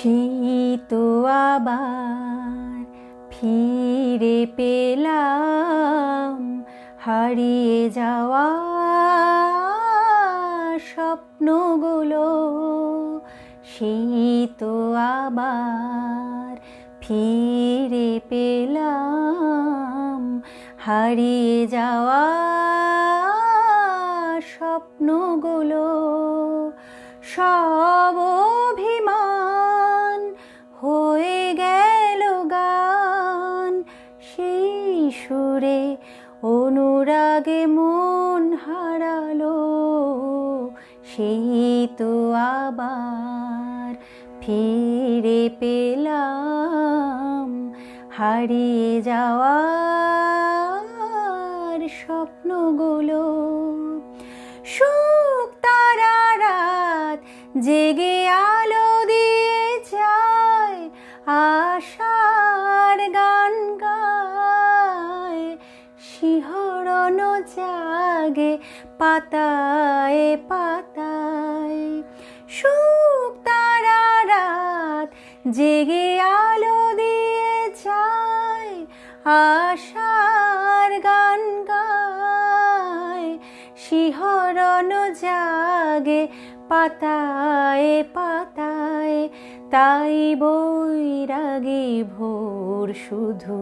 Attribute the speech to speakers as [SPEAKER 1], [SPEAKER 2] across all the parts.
[SPEAKER 1] সেই তো আবার ফিরে পেলাম হারিয়ে যাওয়া স্বপ্নগুলো। সেই তো আবার ফিরে পেলাম হারিয়ে যাওয়া স্বপ্নগুলো। সব অভিমান হয়ে গেল গান, সেই সুরে অনুরাগে মন হারালো। সেই তো আবার ফিরে পেলাম হারিয়ে যাওয়া স্বপ্নগুলো। সুখ তারা রাত জেগে আলো দিয়ে যায়, আশার গান গায়, শিহরণ জাগে পাতায় পাতায়। সুখ তারা রাত জেগে আলো দিয়ে যায়, আশার গান গায়, শিহরণ জাগে পাতায় পাতায়। তাই বৈরাগী ভোর শুধু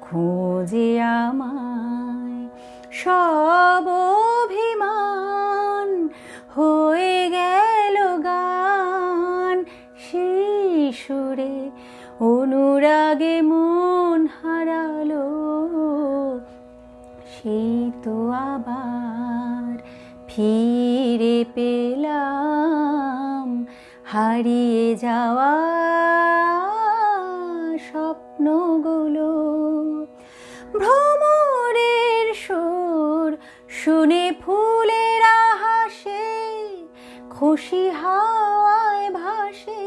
[SPEAKER 1] খোঁজে আমায়। সব অভিমান হয়ে গেল গান, সেই সুরে অনুরাগে মন হারালো। সেই তো আবার ফিরে পেলাম হারিয়ে যাওয়া স্বপ্নগুলো। ভ্রমরের সুর শুনে ফুলেরা হাসে, খুশি হাওয়ায় ভাসে,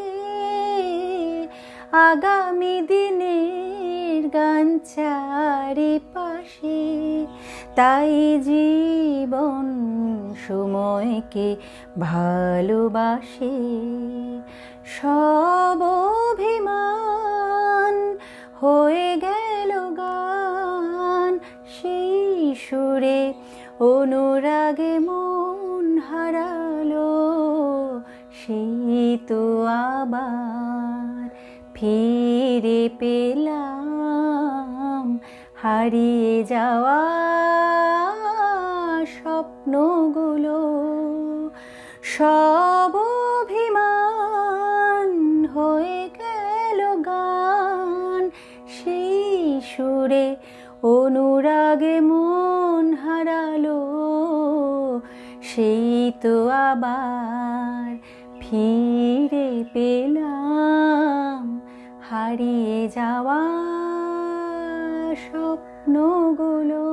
[SPEAKER 1] আগামী দিনের গান চারিপাশে। তাই জীবন সময়কে ভালোবাসে। সব অভিমান হয়ে গেল গান, সেই সুরে অনুরাগে মন হারালো। সেই তো আবার ফিরে পেলাম হারিয়ে যাওয়া স্বপ্নগুলো। সব অভিমান হয়ে গেল গান, সেই সুরে অনুরাগে মন হারালো। সেই তো আবার ফিরে পেলাম হারিয়ে যাওয়া স্বপ্নগুলো।